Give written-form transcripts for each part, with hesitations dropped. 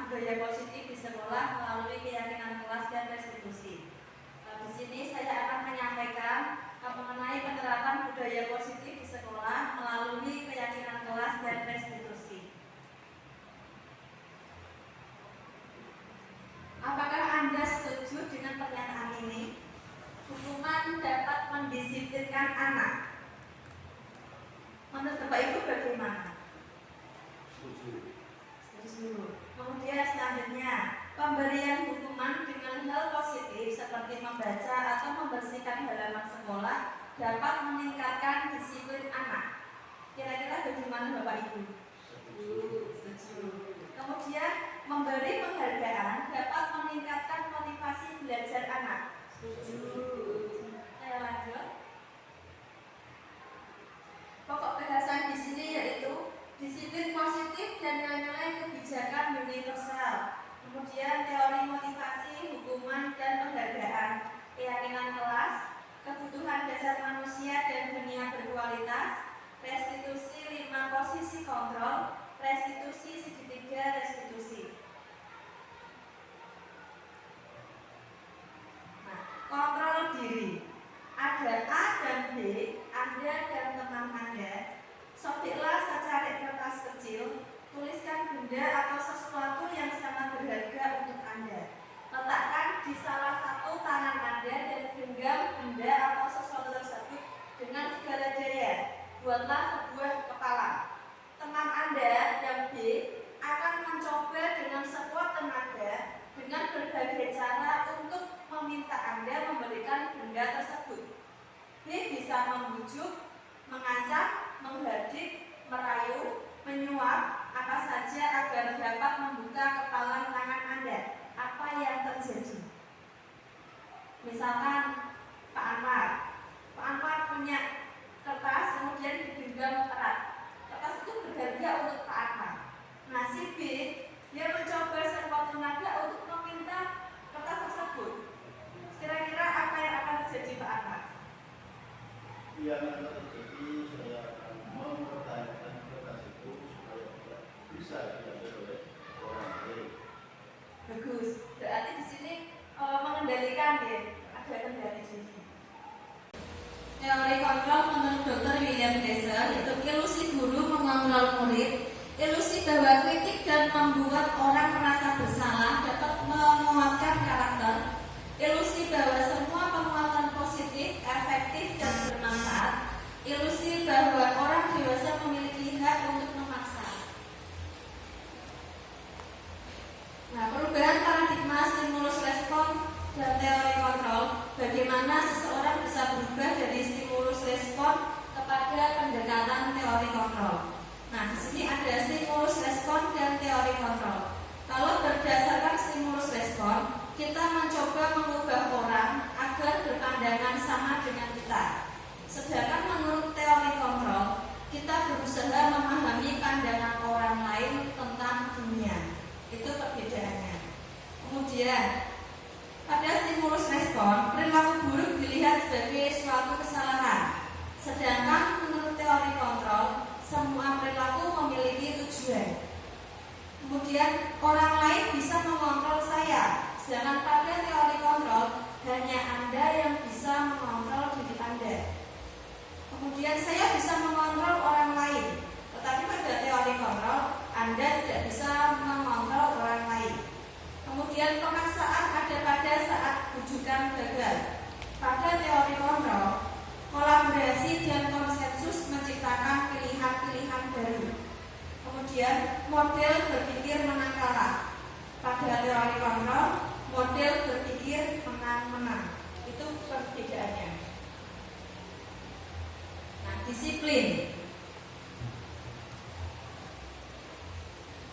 budaya positif di sekolah melalui keyakinan kelas dan restitusi. Di sini saya akan menyampaikan mengenai penerapan budaya positif di sekolah melalui keyakinan kelas dan restitusi. Apakah Anda setuju dengan pernyataan ini? Hukuman dapat mendisiplinkan anak. Menurut Bapak Ibu bagaimana? Setuju. Kemudian selanjutnya, pemberian hukuman dengan hal positif seperti membaca atau membersihkan halaman sekolah dapat meningkatkan disiplin anak. Kira-kira bagaimana Bapak Ibu? Setuju. Kemudian memberi penghargaan dapat meningkatkan motivasi belajar anak. Setuju. Saya lanjut. Pokok bahasan di sini yaitu disiplin positif dan nilai-nilai kebijakan universal. Kemudian teori motivasi, hukuman dan penghargaan, keyakinan kelas, kebutuhan dasar manusia dan dunia berkualitas, restitusi 5 posisi kontrol, restitusi segitiga restitusi. Nah, kontrol diri. Ada A dan B, Anda dan teman Anda. Sobeklah secari kertas kecil, tuliskan benda atau sesuatu yang sangat berharga untuk Anda. Letakkan di salah satu tangan Anda dan genggam benda atau sesuatu tersebut dengan segala daya. Buatlah sebuah kepala. Teman Anda yang B akan mencoba dengan sekuat tenaga dengan berbagai cara untuk meminta Anda memberikan benda tersebut. B bisa membujuk, mengancam, menghardik, merayu, menyuap, apa saja agar dapat membuka kepalan tangan Anda. Apa yang terjadi? Misalkan Pak Anwar punya kertas, kemudian digenggam erat. Kertas itu berharga untuk Pak Anwar. Nah, si B, dia mencoba sekuat tenaga untuk meminta kertas tersebut. Kira-kira apa yang akan terjadi Pak Anwar? Yang akan terjadi, saya akan mempertahankan kertas itu supaya tidak bisa diambil oleh orang lain. Bagus. Berarti di sini mengendalikan ya, ada kendali di sini. Teori kontrol menurut Dr. William Glasser itu ilusi guru mengontrol murid, ilusi bahwa kritik dan membuat orang merasa bersalah dapat menguatkan karakter, ilusi bahwa semua penguatan positif, efektif dan bermanfaat, ilusi bahwa orang dewasa memiliki hak untuk memaksa. Nah, perubahan paradigma stimulus respon dan teori kontrol, bagaimana seseorang bisa berubah dari stimulus respon kepada pendekatan teori kontrol. Nah, di sini ada stimulus respon dan teori kontrol. Kalau berdasarkan stimulus respon, kita mencoba mengubah orang agar berpandangan sama dengan kita. Sedangkan menurut teori kontrol, kita berusaha memahami pandangan orang lain tentang dunia. Itu perbedaannya. Kemudian, pada stimulus respon, perilaku buruk dilihat sebagai suatu kesalahan. Sedangkan menurut teori kontrol, semua perilaku memiliki tujuan. Kemudian, orang lain bisa mengontrol saya. Sedangkan pada teori kontrol, hanya Anda yang bisa mengontrol diri Anda. Kemudian saya bisa mengontrol orang lain, tetapi pada teori kontrol Anda tidak bisa mengontrol orang lain. Kemudian pemaksaan ada pada saat bujukan gagal. Pada teori kontrol, kolaborasi dan konsensus menciptakan pilihan-pilihan baru. Kemudian model berpikir menang kalah. Pada teori kontrol, model berpikir menang-menang. Itu perbedaannya. Nah, disiplin.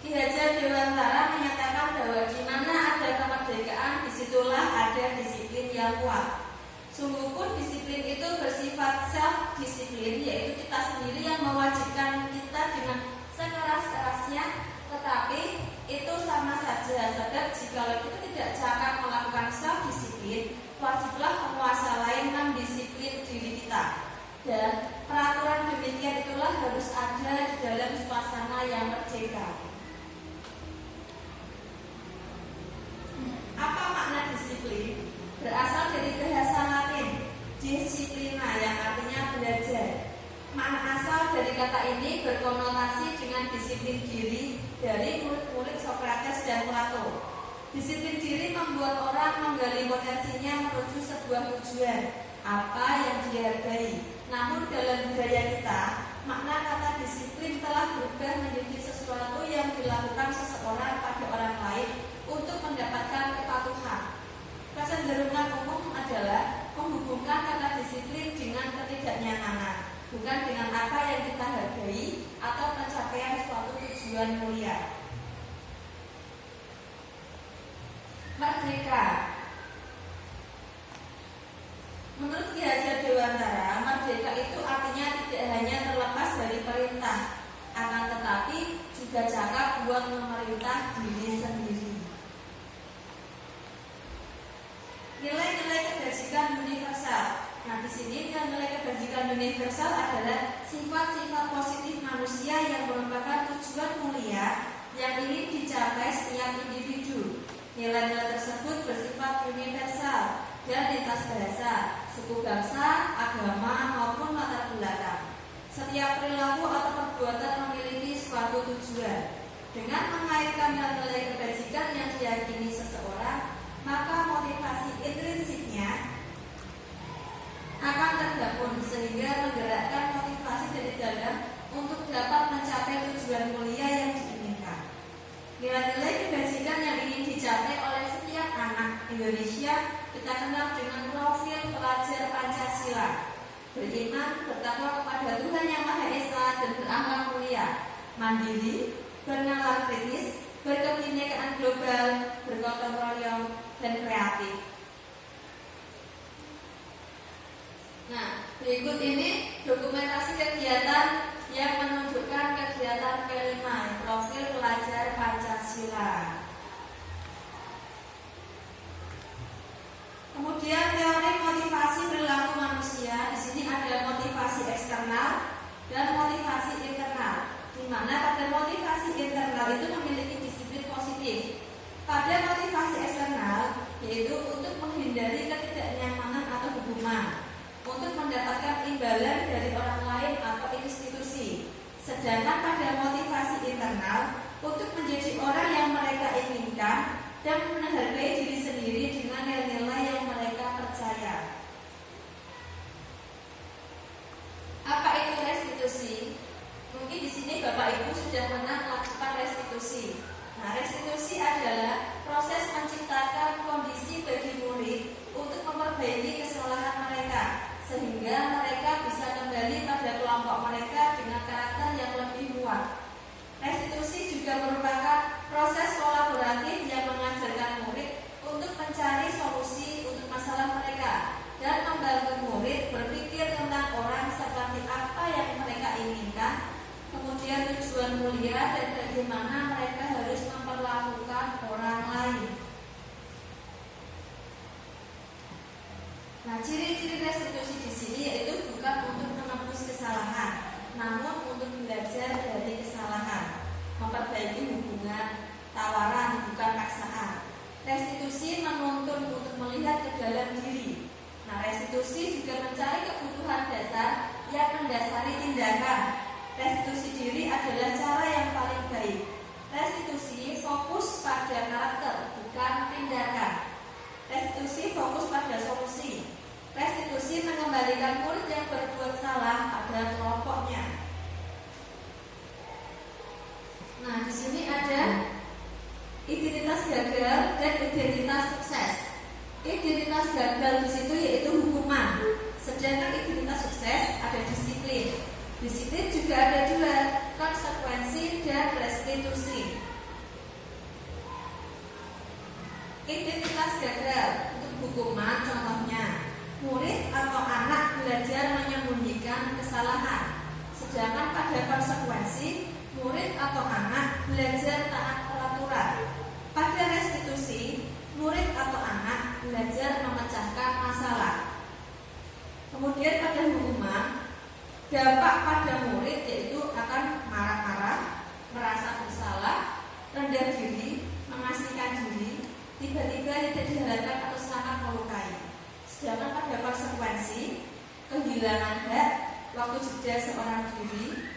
Ki Hajar Dewantara menyatakan bahwa di mana ada kemerdekaan, disitulah ada disiplin yang kuat. Sungguh pun disiplin itu bersifat self-disiplin, yaitu kita sendiri yang mewajibkan kita dengan sekeras-kerasnya, tetapi itu sama saja. Sebab jika kita tidak cakap melakukan self-disiplin, wajiblah penguasa lain mendisiplin diri kita. Dan peraturan demikian itulah harus ada di dalam suasana yang merdeka. kata ini berkonotasi dengan disiplin diri dari murid-murid Sokrates dan Plato. Disiplin diri membuat orang menggali potensinya menuju sebuah tujuan, apa yang dihargai. Namun dalam budaya kita, makna kata disiplin telah berubah menjadi sesuatu yang dilakukan seseorang pada orang lain untuk mendapatkan kepatuhan. Kecenderungan umum adalah menghubungkan kata disiplin dengan ketidaknyamanan, bukan dengan apa yang kita hargai atau pencapaian suatu tujuan mulia. Merdeka. Menurut Ki Hajar Dewantara, merdeka itu artinya tidak hanya terlepas dari perintah, akan tetapi juga cakap buat memerintah diri sendiri. Nilai-nilai kebajikan universal. Nah, di sini nilai kebajikan universal adalah sifat-sifat positif manusia yang merupakan tujuan mulia yang ingin dicapai setiap individu. Nilai-nilai tersebut bersifat universal dan lintas bahasa, suku bangsa, agama maupun latar belakang. Setiap perilaku atau perbuatan memiliki suatu tujuan. Dengan mengaitkan nilai kebajikan yang diyakini seseorang, maka motivasi intrinsiknya akan terbangun sehingga menggerakkan motivasi dari dalam untuk dapat mencapai tujuan mulia yang diinginkan. Nilai-nilai kebajikan yang ingin dicapai oleh setiap anak Indonesia kita kenal dengan profil pelajar Pancasila: beriman, bertakwa kepada Tuhan Yang Maha Esa dan berakhlak mulia, mandiri, bernalar kritis, berkebinekaan global, bergotong royong, dan kreatif. Nah, berikut ini dokumentasi kegiatan yang menunjukkan kegiatan kelima, profil pelajar Pancasila. Kemudian teori motivasi perilaku manusia. Di sini ada motivasi eksternal dan motivasi internal, di mana pada motivasi internal itu memiliki disiplin positif. Pada motivasi eksternal yaitu untuk menghindari ketidaknyamanan atau hukuman, untuk mendapatkan imbalan dari orang lain atau institusi. Sedangkan pada motivasi internal untuk menjadi orang yang mereka inginkan dan menghargai diri sendiri dengan nilai-nilai yang mereka percaya. Apa itu restitusi? Mungkin di sini Bapak Ibu sudah pernah melakukan restitusi. Nah, restitusi adalah proses menciptakan kondisi bagi murid untuk memperbaiki kesalahan mereka, sehingga mereka bisa kembali pada kelompok mereka dengan karakter yang lebih kuat. Restitusi juga merupakan proses kolaboratif yang mengajarkan murid untuk mencari solusi untuk masalah mereka dan membantu murid berpikir tentang orang seperti apa yang mereka inginkan, kemudian tujuan mulia dan bagaimana mereka harus memperlakukan orang lain. Nah, ciri-ciri restitusi di sini yaitu bukan untuk menebus kesalahan, namun untuk belajar dari kesalahan, memperbaiki hubungan, tawaran bukan paksaan. Restitusi menuntun untuk melihat ke dalam diri. Nah, restitusi juga mencari kebutuhan dasar yang mendasari tindakan. Restitusi diri adalah cara yang paling baik. Restitusi fokus pada karakter, bukan tindakan. Restitusi fokus pada solusi. Restitusi mengembalikan murid yang berbuat salah pada kelompoknya. Nah, di sini ada identitas gagal dan identitas sukses. Identitas gagal di situ yaitu hukuman, sedangkan identitas sukses ada disiplin. Disiplin juga ada dua, konsekuensi dan restitusi. Identitas gagal untuk hukuman contohnya, murid atau anak belajar menyembunyikan kesalahan. Sedangkan pada konsekuensi, murid atau anak belajar taat peraturan. Pada restitusi, murid atau anak belajar memecahkan masalah. Kemudian pada hukuman, dampak pada murid yaitu akan marah-marah, merasa bersalah, rendah diri, mengasihkan diri, tiba-tiba tidak diharapkan atau sangat melukai. Sedangkan pada konsekuensi, kehilangan hak, waktu jeda seorang diri,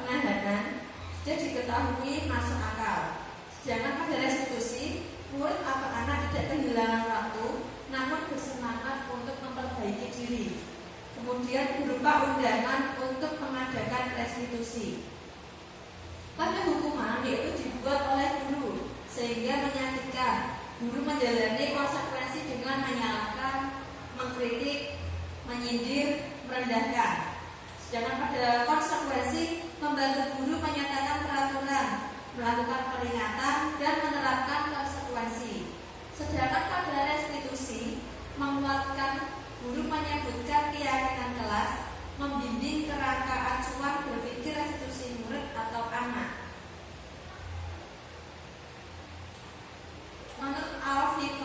penahanan sudah diketahui masuk akal. Sedangkan pada restitusi, murid atau anak tidak kehilangan waktu, namun bersemangat untuk memperbaiki diri. Kemudian berupa undangan untuk mengadakan restitusi. Pada hukuman yaitu dibuat oleh guru, sehingga menyakitkan. Guru menjalani konsekuensi dengan menyalahkan, mengkritik, menyindir, merendahkan. Sedangkan pada konsekuensi, membantu guru menyatakan peraturan, melakukan peringatan, dan menerapkan konsekuensi. Sedangkan pada restitusi, menguatkan, guru menyebutkan keyakinan kelas, membimbing kerangka acuan berpikir restitusi murid atau anak. Menurut Al-Fiqh,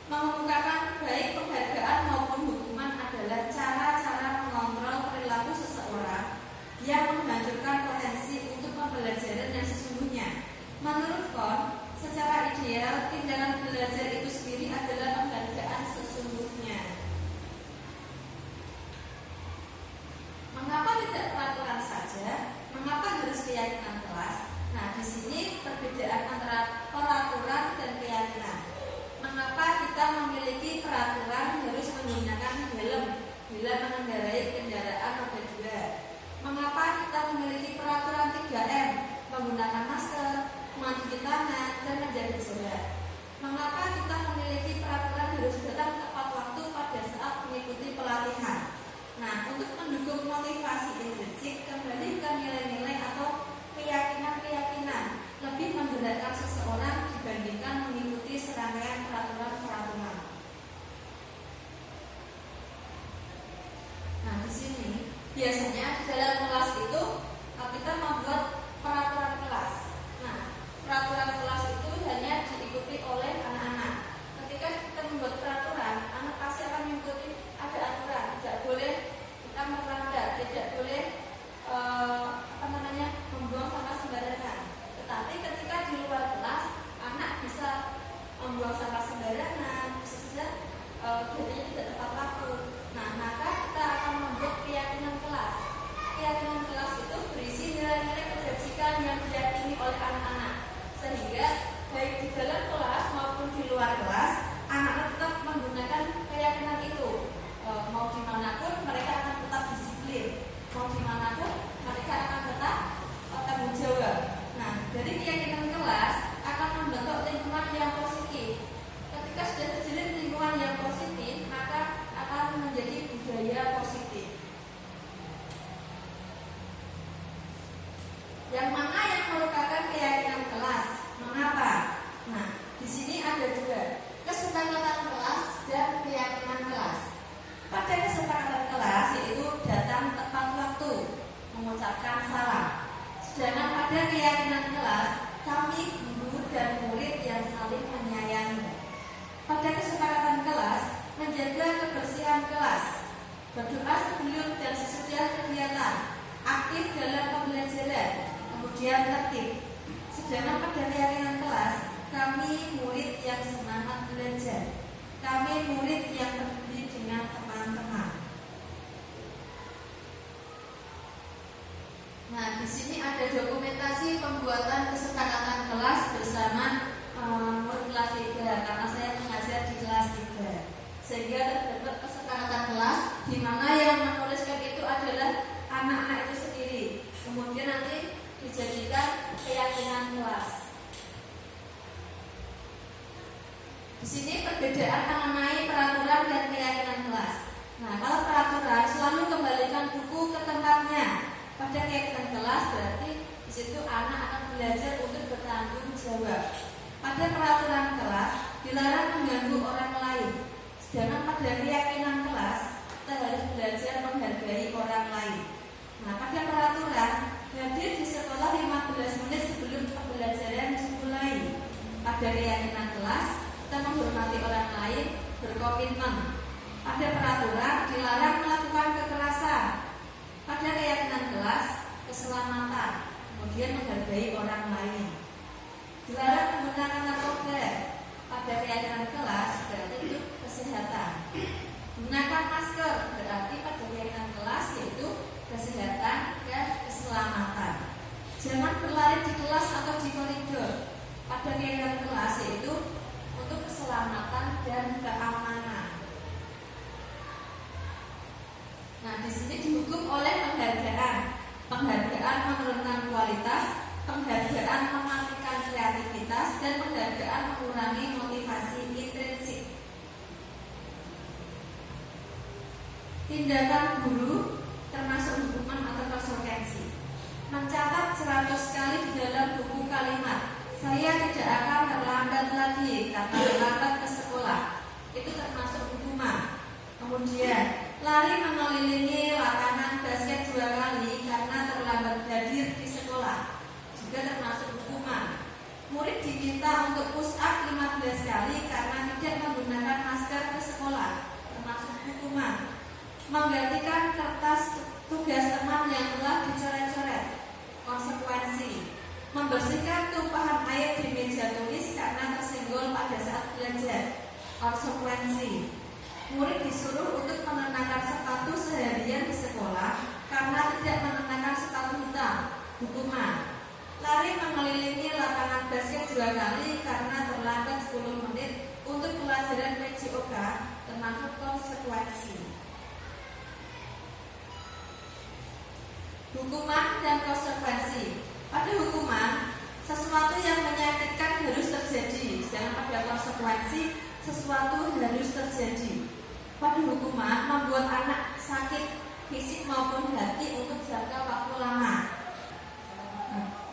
mengemukakan baik penghargaan maupun hukuman adalah cara-cara mengontrol perilaku seseorang yang menghancurkan potensi untuk pembelajaran yang sesungguhnya. Menurut Kon, secara ideal tindakan belajar itu sendiri adalah penghargaan sesungguhnya. Mengapa tidak peraturan saja? Mengapa harus keyakinan kelas? Nah, di sini perbedaan antara peraturan dan keyakinan. Mengapa kita memiliki peraturan harus menggunakan helm bila mengendarai kendaraan roda 2? Mengapa kita memiliki peraturan 3M, menggunakan masker, mencuci tangan, dan menjaga jarak? Mengapa kita memiliki peraturan harus datang tepat waktu pada saat mengikuti pelatihan? Nah, untuk mendukung motivasi intrinsik, kembali ke nilai-nilai atau keyakinan-keyakinan lebih menggerakkan seseorang dibandingkan mengikuti serangkaian peraturan-peraturan. Nah, di sini biasanya dalam kelas itu kita membuat peraturan kelas. Nah, peraturan kelas itu hanya diikuti oleh anak-anak. Ketika kita membuat peraturan, anak pasti akan mengikuti, ada aturan, tidak boleh kita melanggar, tidak boleh membuang sampah sembarangan. Tetapi ketika di luar kelas, anak bisa membuang sampah sembarangan, bisa saja jadinya tidak tepat waktu. Nah, maka kita akan membuat keyakinan kelas. Keyakinan kelas itu berisi nilai-nilai kebajikan yang diyakini oleh anak-anak, sehingga baik di dalam kelas maupun di luar kelas, anak tetap menggunakan keyakinan itu. Mau dimanapun mereka akan tetap disiplin, mau dimanapun mereka akan tetap tanggung jawab. Nah, dari keyakinan kelas akan membentuk lingkungan yang positif. Ketika sudah terjalin lingkungan yang positif, maka akan menjadi budaya positif. Yang mana yang merupakan keyakinan kelas? Mengapa? Nah, di sini ada juga kesepakatan kelas dan keyakinan kelas. Pada kesepakatan kelas yaitu datang tepat waktu, mengucapkan salam. Sedangkan pada keyakinan kelas, kami guru dan murid yang saling menyayangi. Pada kesepakatan kelas, menjaga kebersihan kelas, berdoa sebelum dan sesudah kegiatan, aktif dalam pembelajaran, kemudian tertib. Sedangkan pada keyakinan kelas, kami murid yang semangat belajar, kami murid yang peduli dengan teman-teman. Nah, di sini ada dokumentasi pembuatan kesepakatan kelas bersama murid kelas 3, karena saya mengajar di kelas 3. Sehingga terdapat kesepakatan kelas di mana yang menuliskan itu adalah anak-anak itu sendiri. Kemudian nanti dijadikan keyakinan kelas. Di sini perbedaan mengenai peraturan dan keyakinan kelas. Nah, kalau peraturan selalu kembalikan buku ke tempatnya. Pada keyakinan kelas berarti di situ anak akan belajar untuk bertanggung jawab. Pada peraturan kelas dilarang mengganggu orang lain. Sedangkan pada keyakinan kelas kita harus belajar menghargai orang lain. Nah, pada peraturan hadir di sekolah 15 menit sebelum pembelajaran dimulai. Pada keyakinan kelas kita menghormati orang lain, berkomitmen. Pada peraturan dilarang melakukan kekerasan. Pada keyakinan kelas, keselamatan, kemudian menghargai orang lain. Dilarang menggunakan narkoba. Pada keyakinan kelas berarti itu kesehatan. Gunakan masker berarti pada keyakinan kelas yaitu kesehatan, dan keselamatan. Jangan berlari di kelas atau di koridor. Pada kegiatan kelas yaitu untuk keselamatan dan keamanan. Nah, di sini dihukum oleh penghargaan. Penghargaan menurunkan kualitas, penghargaan mematikan kreativitas, dan penghargaan mengurangi motivasi intrinsik. Tindakan guru termasuk hukuman atau konsekuensi. Mencatat 100 kali di dalam buku kalimat, "Saya tidak akan terlambat lagi karena terlambat ke sekolah." Itu termasuk hukuman. Kemudian, lari mengelilingi lapangan basket 2 kali karena terlambat hadir di sekolah, juga termasuk hukuman. Murid diminta untuk push up 15 kali karena tidak menggunakan masker ke sekolah, termasuk hukuman. Menggantikan kertas tugas teman yang telah dicoret-coret, konsekuensi. Membersihkan tumpahan air di meja tulis karena tersenggol pada saat belajar, konsekuensi. Murid disuruh untuk mengenakan sepatu seharian di sekolah karena tidak mengenakan sepatu hitam, hukuman. Lari mengelilingi lapangan basket 2 kali karena terlambat 10 menit untuk pelajaran PJOK, termasuk konsekuensi. Hukuman dan konsekuensi. Pada hukuman, sesuatu yang menyakitkan harus terjadi, sedangkan pada konsekuensi, sesuatu harus terjadi. Pada hukuman, membuat anak sakit fisik maupun hati untuk jangka waktu lama.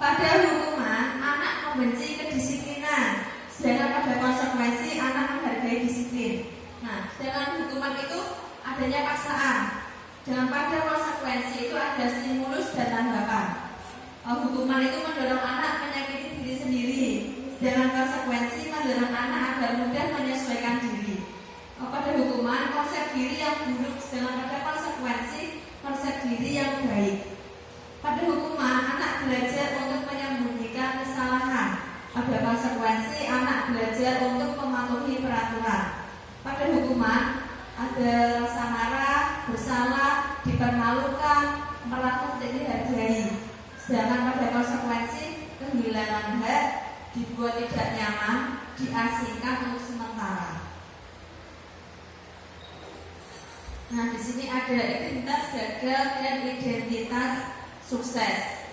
Pada hukuman, anak membenci kedisiplinan, sedangkan pada konsekuensi, anak menghargai disiplin. Nah, dalam hukuman itu adanya paksaan. Dan pada konsekuensi itu ada stimulus dan tanggapan. Hukuman itu mendorong anak menyakiti diri sendiri, sedangkan konsekuensi mendorong anak agar mudah menyesuaikan diri. Pada hukuman, konsep diri yang buruk, sedangkan pada konsekuensi konsep diri yang baik. Pada hukuman, anak belajar untuk menyembunyikan kesalahan. Pada konsekuensi, anak belajar untuk mematuhi peraturan. Pada hukuman, ada rasa marah, bersalah, dipermalukan, merasa tidak dihargai. Sedangkan pada konsekuensi, kehilangan hak, dibuat tidak nyaman, diasingkan untuk sementara. Nah, di sini ada identitas gagal dan identitas sukses.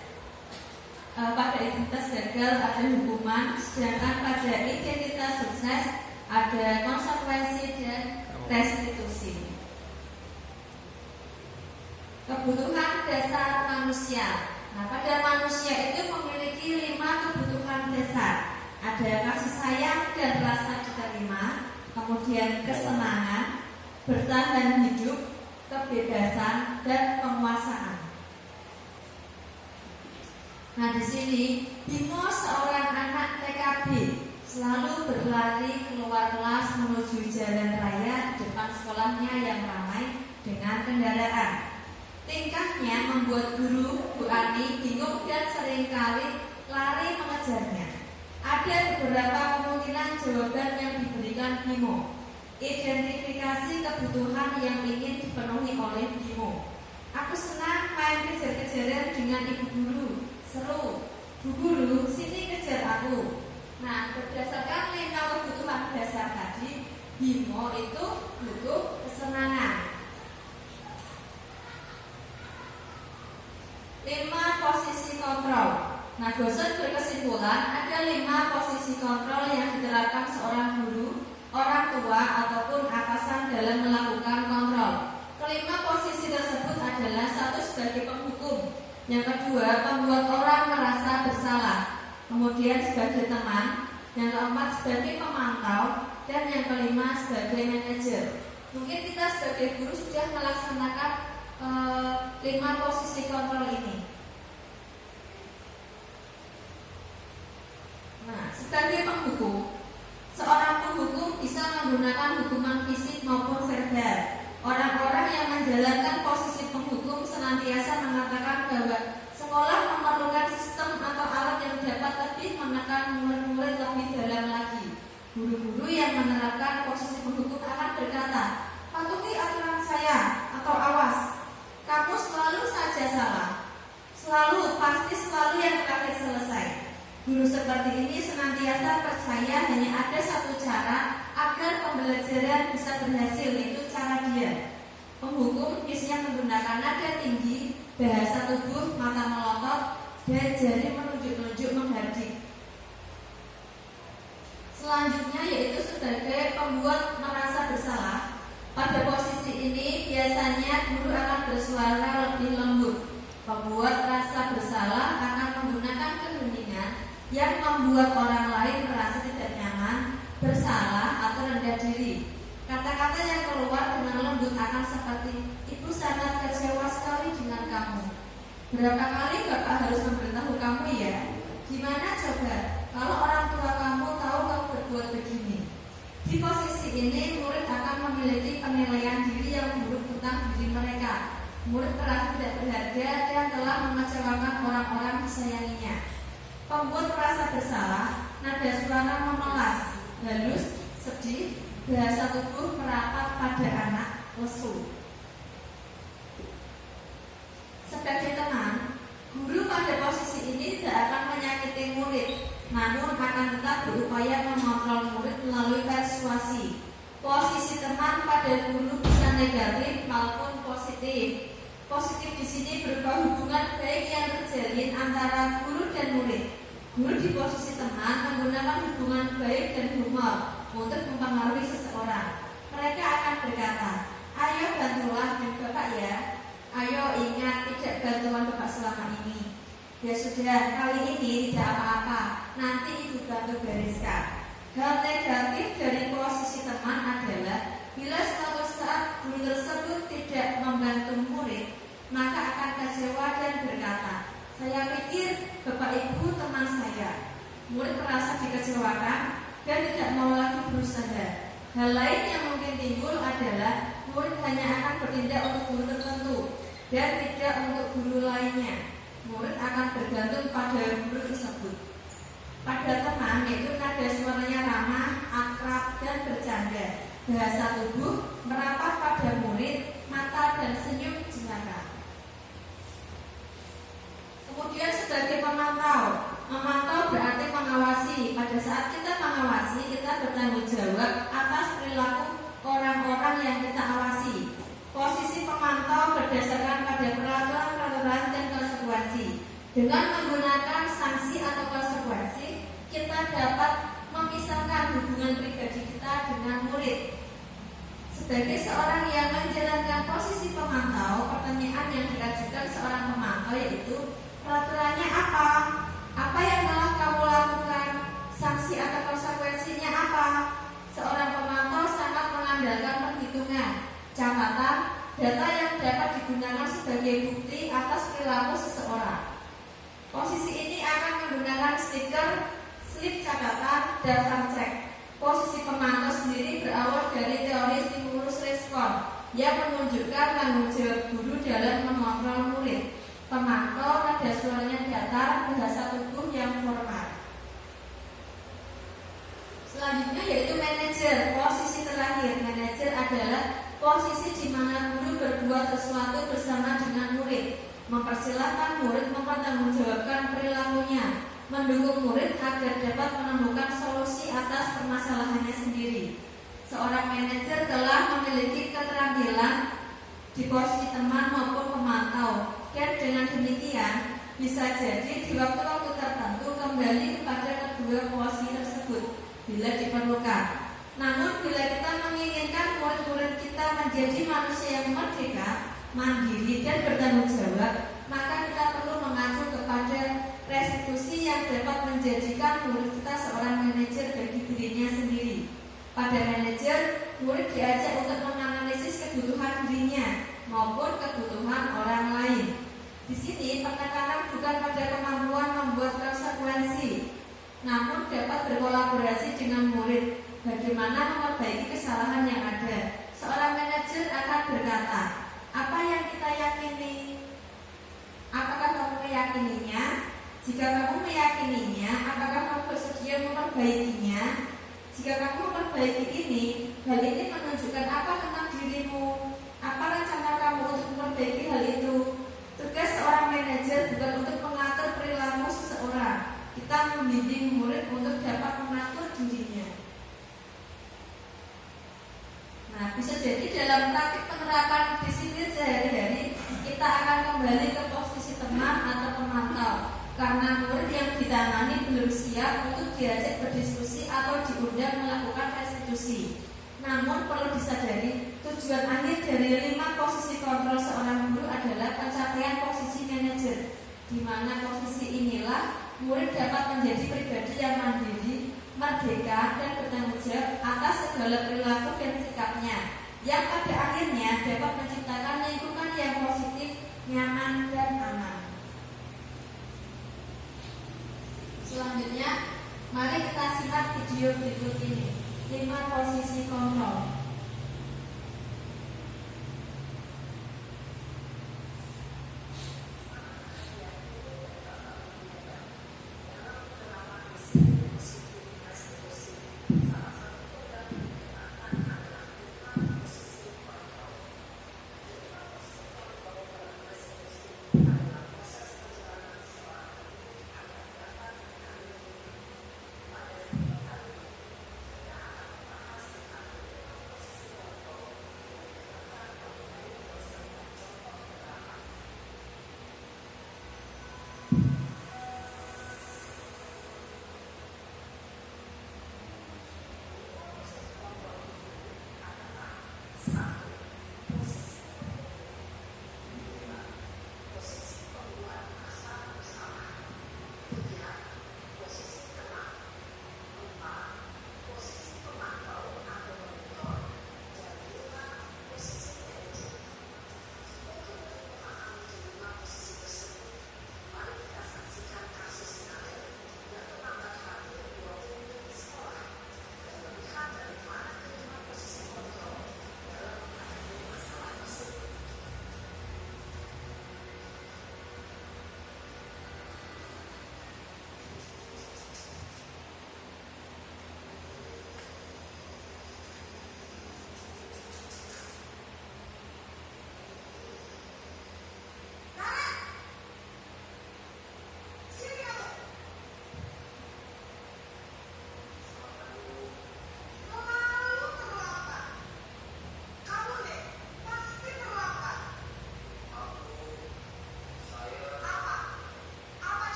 Pada identitas gagal ada hukuman, sedangkan pada identitas sukses ada konsekuensi dan restitusi. Kebutuhan dasar manusia. Nah, pada manusia itu memiliki 5 kebutuhan dasar. Ada kasih sayang dan rasa diterima, kemudian kesenangan, bertahan hidup, kebebasan, dan penguasaan. Nah, di sini Bimo, seorang anak TKB, selalu berlari keluar kelas menuju jalan raya depan sekolahnya yang ramai dengan kendaraan. Tingkahnya membuat guru Bu Ani bingung dan seringkali lari mengejarnya. Ada beberapa kemungkinan jawaban yang diberikan Bimo. Identifikasi kebutuhan yang ingin dipenuhi oleh Bimo. Aku senang main kejar-kejaran dengan ibu guru. Seru. Bu guru, sini kejar aku. Nah, berdasarkan 5 kebutuhan dasar tadi, Bimo itu butuh kesenangan. 5 posisi kontrol. Nah, dosen berkesimpulan ada 5 posisi kontrol yang diterapkan seorang guru, orang tua, ataupun atasan dalam melakukan kontrol. Kelima posisi tersebut adalah: 1. Sebagai penghukum, yang kedua membuat orang merasa bersalah, kemudian sebagai teman, yang keempat sebagai pemantau, dan yang kelima sebagai manajer. Mungkin kita sebagai guru sudah melaksanakan 5 posisi kontrol ini. Nah, sebagai penghukum, seorang penghukum bisa menggunakan hukuman fisik maupun verbal. Orang-orang yang menjalankan posisi penghukum senantiasa mengatakan bahwa sekolah memerlukan sistem atau alat yang dapat lebih menekan murid-murid lebih dalam lagi. Guru-guru yang menerapkan posisi penghukum akan berkata, "Patuhi aturan saya," atau "Awas, kamu selalu saja saja salah. Selalu, pasti selalu yang terakhir selesai. Guru seperti ini senantiasa percaya hanya ada satu cara agar pembelajaran bisa berhasil, yaitu cara dia. Penghukum biasanya menggunakan nada tinggi, bahasa tubuh, mata melotot, dan jari menunjuk-nunjuk menghardik. Selanjutnya yaitu sebagai pembuat merasa bersalah. Pada posisi ini biasanya guru akan bersuara lebih lembut. Pembuat rasa bersalah akan menggunakan keheningan yang membuat orang lain merasa tidak nyaman, bersalah, atau rendah diri. Kata-kata yang keluar dengan lembut akan seperti, "Ibu sangat kecewa sekali dengan kamu. Berapa kali Bapak harus memberitahu kamu ya? Gimana coba kalau orang tua kamu tahu kamu berbuat begini?" Di posisi ini murid akan memiliki penilaian diri yang buruk tentang diri mereka. Murid merasa tidak berharga dan telah mengecewakan orang-orang disayanginya. Pembuat merasa bersalah, nada suara memelas, halus, sedih, bahasa tubuh merapat pada anak, lesu. Sebagai teman, guru pada posisi ini tidak akan menyakiti murid, namun akan tetap berupaya mengontrol murid melalui persuasi. Posisi teman pada guru bisa negatif maupun positif. Positif di sini berupa hubungan baik yang terjalin antara guru dan murid. Guru di posisi teman menggunakan hubungan baik dan humor untuk mempengaruhi seseorang. Mereka akan berkata, "Ayo bantulah Bapak ya. Ayo ingat tidak bantuan Bapak selama ini. Ya sudah, kali ini tidak apa-apa. Nanti Ibu bantu bereskan." Hal negatif dari posisi teman adalah bila suatu saat guru tersebut tidak membantu murid, maka akan kecewa dan berkata, "Saya pikir Bapak Ibu teman saya." Murid merasa dikecewakan dan tidak mau lagi berusaha. Hal lain yang mungkin timbul adalah murid hanya akan bertindak untuk guru tertentu dan tidak untuk guru lainnya. Murid akan bergantung pada guru tersebut. Pada teman, yaitu nada suaranya ramah, akrab, dan bercanda. Bahasa tubuh merapat pada murid, mata dan senyum jelata. Kemudian sebagai pemantau. Memantau berarti mengawasi. Pada saat kita mengawasi, kita bertanggung jawab atas perilaku orang-orang yang kita awasi. Posisi pemantau berdasarkan pada peraturan-peraturan dan konsekuensi. Dengan menggunakan sanksi atau konsekuensi, kita dapat memisahkan hubungan pribadi kita dengan murid. Sebagai seorang yang menjalankan posisi pemantau, pertanyaan yang diajukan seorang pemantau yaitu, peraturannya apa? Apa yang telah kamu lakukan? Sanksi atau konsekuensinya apa? Seorang pemantau sangat mengandalkan perhitungan, catatan, data yang dapat digunakan sebagai bukti atas perilaku seseorang. Posisi ini akan menggunakan stiker, slip catatan, daftar cek. Posisi pemantau sendiri berawal dari teori stimulus respon yang menunjukkan tanggung jawab guru dalam mengontrol murid. Pemantau nada suaranya datar, bahasa tubuh yang formal. Selanjutnya yaitu manajer. Posisi terakhir, manajer adalah posisi di mana guru berbuat sesuatu bersama dengan murid, mempersilahkan murid mempertanggungjawabkan perilakunya, mendukung murid agar dapat menemukan solusi atas permasalahannya sendiri. Seorang manajer telah memiliki keterampilan di posisi teman maupun pemantau, dan dengan demikian bisa jadi di waktu-waktu tertentu kembali kepada kedua posisi tersebut bila diperlukan. Namun bila kita menginginkan murid-murid kita menjadi manusia yang merdeka, mandiri, dan bertanggung jawab, maka kita perlu mengacu kepada restitusi yang dapat menjadikan murid kita seorang manajer bagi dirinya sendiri. Pada manajer, murid diajak untuk menganalisis kebutuhan dirinya maupun kebutuhan orang lain. Di sini penekanan bukan pada kemampuan membuat konsekuensi, namun dapat berkolaborasi dengan murid bagaimana memperbaiki kesalahan yang ada. Seorang manajer akan berkata, apa yang kita yakini? Apakah kamu meyakininya? Jika kamu meyakininya, apakah kamu bersedia memperbaikinya? Jika kamu memperbaiki ini, hal ini menunjukkan apa tentang dirimu? Apa rencana kamu untuk memperbaiki hal itu? Tugas mengajar bukan untuk mengatur perilaku seseorang. Kita membimbing murid untuk dapat mengatur dirinya. Nah, bisa jadi dalam praktik penerapan disiplin sehari-hari kita akan kembali ke posisi teman atau pemantau karena murid yang ditangani belum siap untuk diajak berdiskusi atau diundang melakukan restitusi. Namun perlu disadari, tujuan akhir dari 5 posisi kontrol seorang guru adalah pencapaian posisi manajer, di mana posisi inilah murid dapat menjadi pribadi yang mandiri, merdeka, dan bertanggung jawab atas segala perilaku dan sikapnya, yang pada akhirnya dapat menciptakan lingkungan yang positif, nyaman, dan aman. Selanjutnya, mari kita simak video berikut ini. 5 posisi kontrol.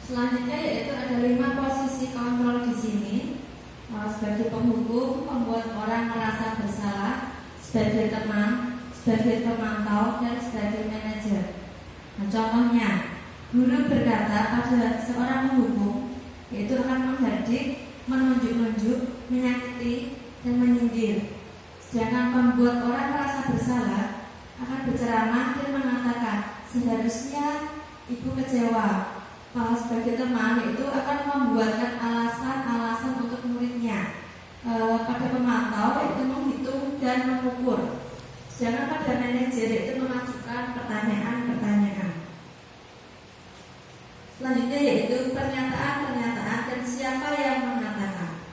Selanjutnya yaitu ada 5 posisi kontrol di sini. Sebagai penghukum, membuat orang merasa bersalah, sebagai teman, sebagai pemantau, dan sebagai manajer. Nah, contohnya, guru berkata pada seorang penghukum, yaitu akan menghardik, menunjuk-nunjuk, menyakiti, dan menyindir. Sedangkan pembuat orang merasa bersalah akan berceramah dan mengatakan, seharusnya ibu kecewa. Kalau sebagai teman itu akan membuatkan alasan-alasan untuk muridnya. Pada pemantau yaitu menghitung dan mengukur. Sedangkan pada manajer itu mengajukan pertanyaan-pertanyaan. Selanjutnya yaitu pernyataan-pernyataan dan siapa yang mengatakan.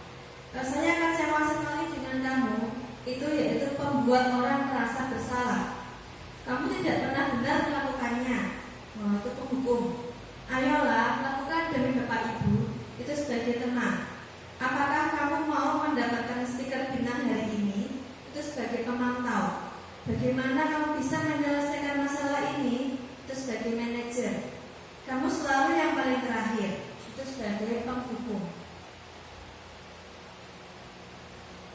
Saya kecewa sekali dengan kamu. Itu yaitu pembuat orang merasa bersalah. Kamu tidak pernah benar melakukannya. Itu penghukum. Ayolah, lakukan demi Bapak Ibu. Itu sebagai teman. Apakah kamu mau mendapatkan stiker bintang hari ini? Itu sebagai pemantau. Bagaimana kamu bisa menyelesaikan masalah ini? Itu sebagai manajer. Kamu selalu yang paling terakhir. Itu sebagai penghukum.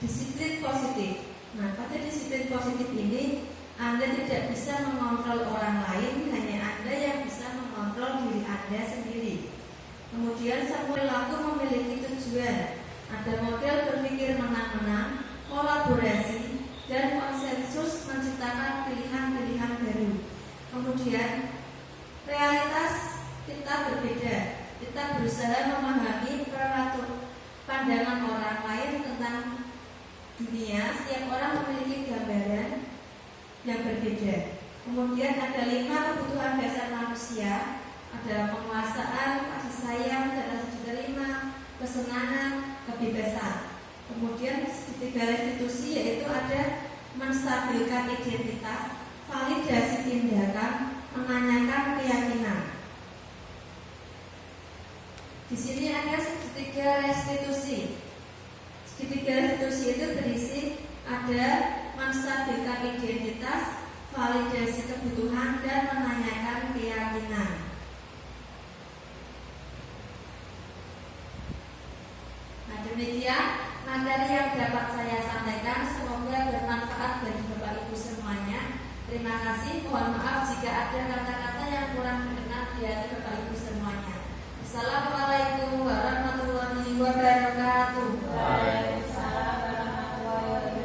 Disiplin positif. Nah, pada disiplin positif ini Anda tidak bisa mengontrol orang lain, hanya Anda yang bisa mengontrol diri Anda sendiri. Kemudian semua perilaku memiliki tujuan. Ada model berpikir menang-menang, kolaborasi, dan konsensus menciptakan pilihan-pilihan baru. Kemudian realitas kita berbeda. Kita berusaha memahami pandangan orang lain tentang dunia. Setiap orang memiliki gambaran yang berbeda. Kemudian ada 5 kebutuhan dasar manusia. Ada penguasaan, kasih sayang, dan rasa diterima, kesenangan, kebebasan. Kemudian segitiga restitusi yaitu ada menstabilkan identitas, validasi tindakan, menanyakan keyakinan. Di sini ada segitiga restitusi. Segitiga restitusi itu berisi ada menstabilkan identitas, validasi kebutuhan, dan menanyakan keyakinan. Nah, demikian materi yang dapat saya sampaikan. Semoga bermanfaat bagi Bapak Ibu semuanya. Terima kasih. Mohon maaf jika ada kata-kata yang kurang berkenan di hati Bapak Ibu semuanya. Assalamualaikum warahmatullahi wabarakatuh. Waalaikumsalam warahmatullahi wabarakatuh.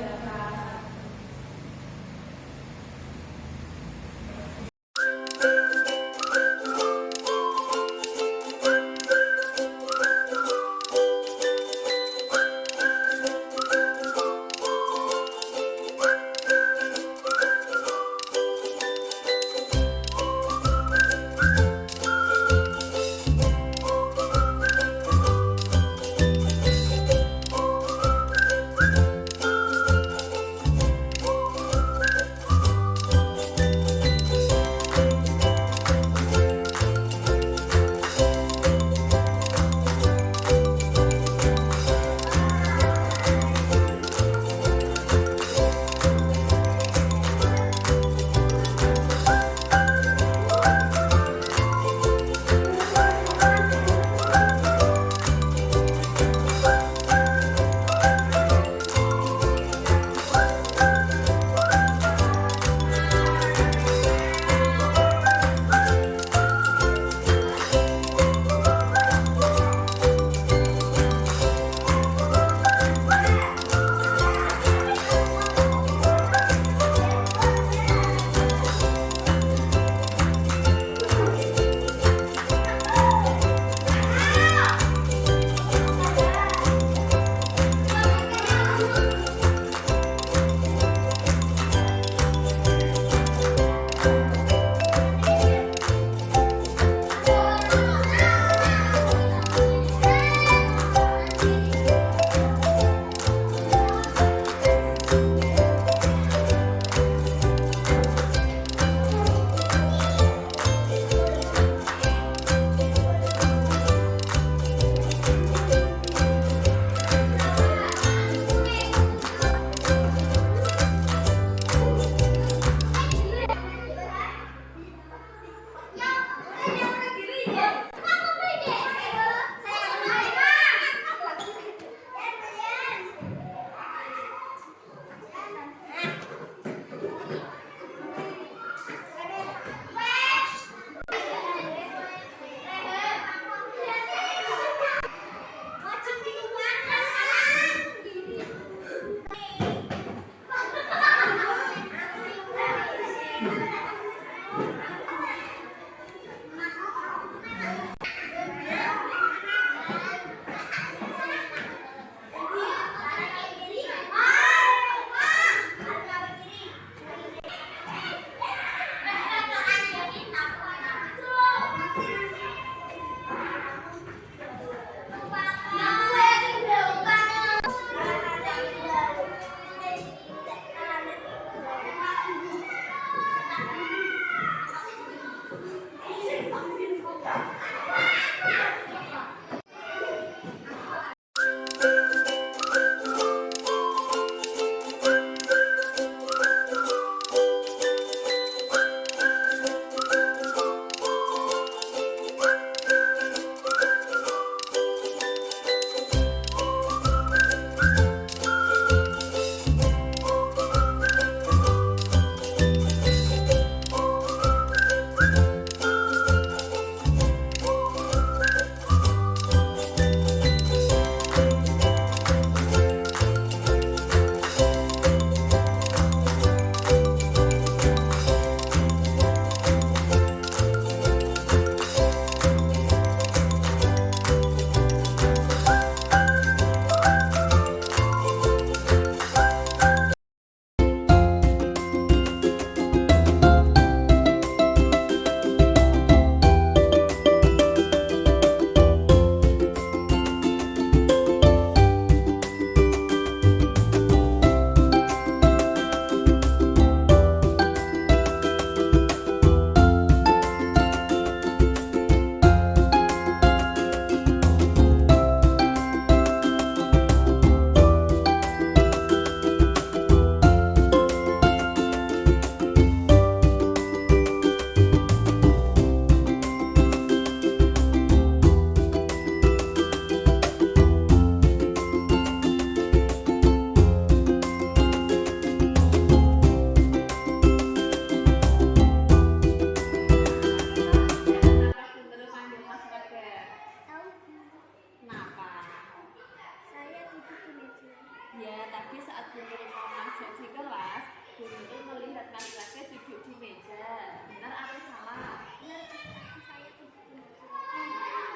Tadi saat Bu Nurul mau masuk di kelas, Bu Nurul melihat Mas Raffi duduk di meja. Benar atau salah?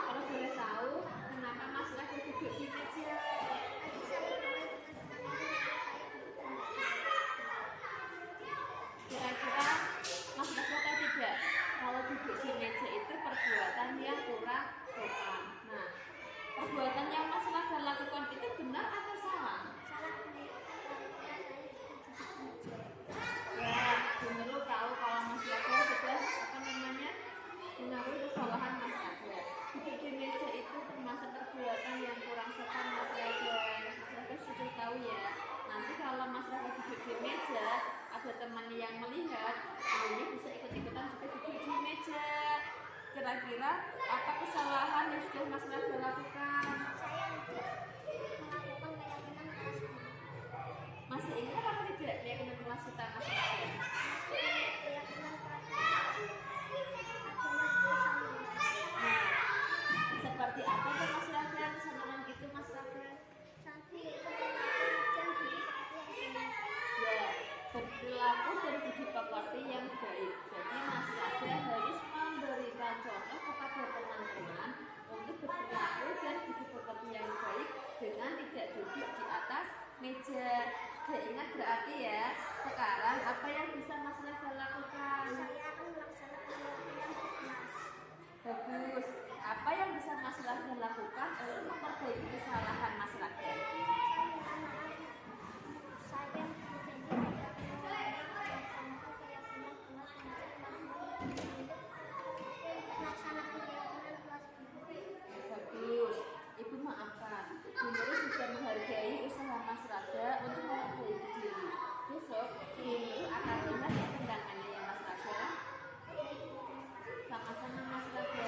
Kalau boleh tahu, kenapa Mas Raffi duduk di meja? Kira-kira Mas Raffi tahu tidak? Kalau duduk di meja itu perbuatan yang kurang sopan. Nah, perbuatan yang Mas Raffi lakukan itu benar atau salah? Ya, Bu Nurul tahu kalau Mas Raffi sudah mengakui kesalahan Mas Raffi. Duduk di meja itu termasuk perbuatan yang kurang sopan Mas Raffi. Mas Raffi sudah tahu ya. Nanti kalau Mas Raffi duduk di meja, ada teman yang melihat, ini bisa ikut-ikutan juga duduk di meja. Kira-kira apa kesalahan yang sudah Mas Raffi lakukan? Masih ingat apa tidak keyakinan kelas kita Mas Raffi? Nah, seperti apa tuh Mas Raffi kesalahan itu Mas Raffi? Ya, berperilaku dan budi pekerti yang baik. Jadi Mas Raffi harus memberikan contoh kepada teman-teman untuk berperilaku dan budi pekerti yang baik dengan tidak duduk di atas meja. Sudah ingat berarti ya. Sekarang apa yang bisa Mas Raffi lakukan? Saya akan melaksanakan yang kelas. Bagus. Apa yang bisa Mas Raffi lakukan untuk memperbaiki kesalahan Mas Raffi? Saya Bagus. Ibu maafkan. Bu Nurul juga menghargai usaha Mas Raffi untuk memperbaiki diri. Besok Bu Nurul akan ingat ya tendangannya ya Mas Raffi. Sama-sama Mas Raffi.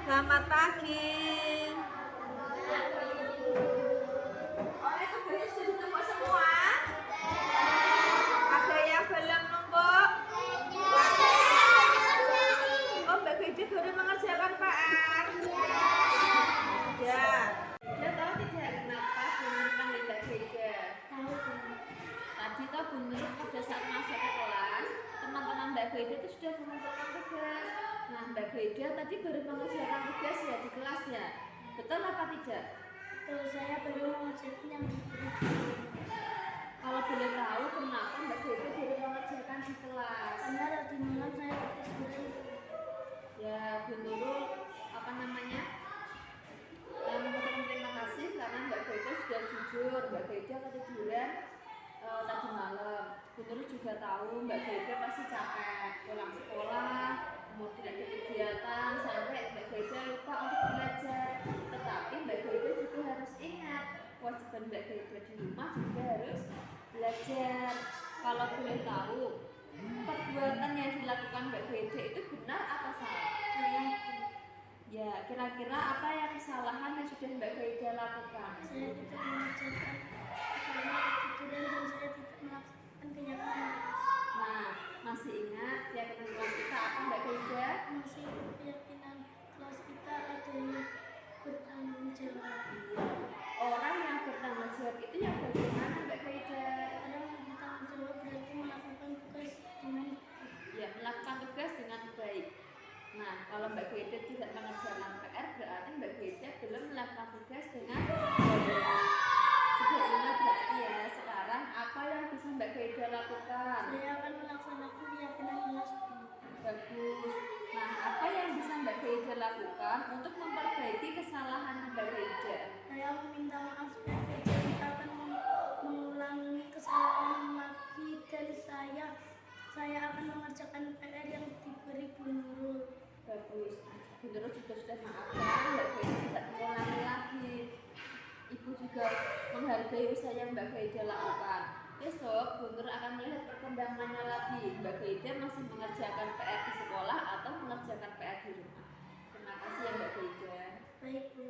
Selamat pagi. Oleh tugasnya sudah numpuk semua? Ada yang belum numpuk? Oh, Mbak Gede baru mengerjakan PR. Ya. Dia tahu tidak kenapa Bu Nurul panggil Mbak Gede? tahu Tadi tuh Bu Nurul pada saat masuk ke kelas, teman-teman Mbak Gede itu sudah mengumpulkan tugas. Nah, Mbak Gede tadi baru mengerjakan tugas ya di kelas ya. Betul apa tidak? kalau saya baru mengerjakan yang Kalau boleh tahu kenapa Mbak Gede baru mengerjakan di kelas? karena tadi malam saya ketiduran. Ya, Bu Nurul mengucapkan terima kasih karena Mbak Gede sudah jujur. Mbak Gede ketiduran tadi malam. Bu Nurul juga tahu Mbak Gede pasti capek pulang sekolah, kemudian ada kegiatan sampai Mbak Gede lupa untuk belajar. Tetapi Mbak Gede juga harus ingat kewajiban Mbak Gede di rumah juga harus belajar. Kalau boleh tahu, perbuatan yang dilakukan Mbak Gede itu benar atau salah? Ya, kira-kira apa yang kesalahan yang sudah Mbak Gede lakukan? Saya tidak mengerjakan karena ketiduran dan saya tidak melaksanakan kenyataan. Nah, masih ingat keyakinan kelas kita apa Mbak Gede? Masih keyakinan kelas kita adanya bertanggung jawab. Iya. Orang yang bertanggung jawab itu yang bagaimana Mbak Gede? Orang yang bertanggung jawab berarti melakukan tugas dengan Ya, melakukan tugas dengan baik. Nah, kalau Mbak Gede tidak mengerjakan PR berarti Mbak Gede belum melakukan tugas dengan baik. Sudah ingat berarti ya. Sekarang apa yang bisa Mbak Gede lakukan? saya akan melaksanakan keyakinan kelas. Bagus. Nah, apa yang bisa Mbak Gede lakukan untuk memperbaiki kesalahan Mbak Gede? Saya meminta maaf supaya kita akan mengulangi kesalahan lagi dan saya akan mengerjakan PR yang diberi Bu Nurul. Bagus. Bu Nurul juga sudah maafkan Mbak Gede tidak mengulangi lagi. Ibu juga menghargai usaha yang Mbak Gede lakukan. Besok, Bu Nur akan melihat perkembangannya lagi. Mbak Gaida masih mengerjakan PR di sekolah atau mengerjakan PR di rumah. Terima kasih ya Mbak Gaida. Baik Bu.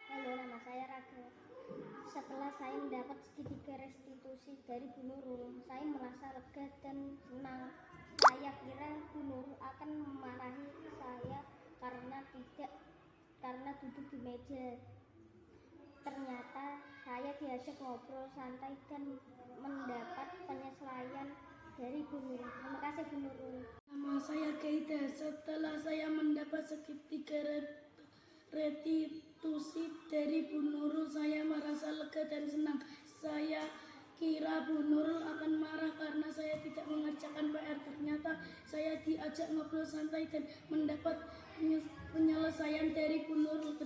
Halo, nama saya Raga. Setelah saya mendapat segitiga restitusi dari Bu Nurul, saya merasa lega dan senang. Saya kira Bu Nurul akan memarahi saya karena duduk di meja. Ternyata saya diajak ngobrol santai dan mendapat penyesuaian dari Bu Nurul. Terima kasih Bu Nurul. Nama saya Gaida. Setelah saya mendapat segitiga restitusi dari Bu Nurul, saya merasa lega dan senang. Saya kira Bu Nurul akan marah karena saya tidak mengerjakan PR. Ternyata saya diajak ngobrol santai dan mendapat penyelesaian dari Bu Nurul.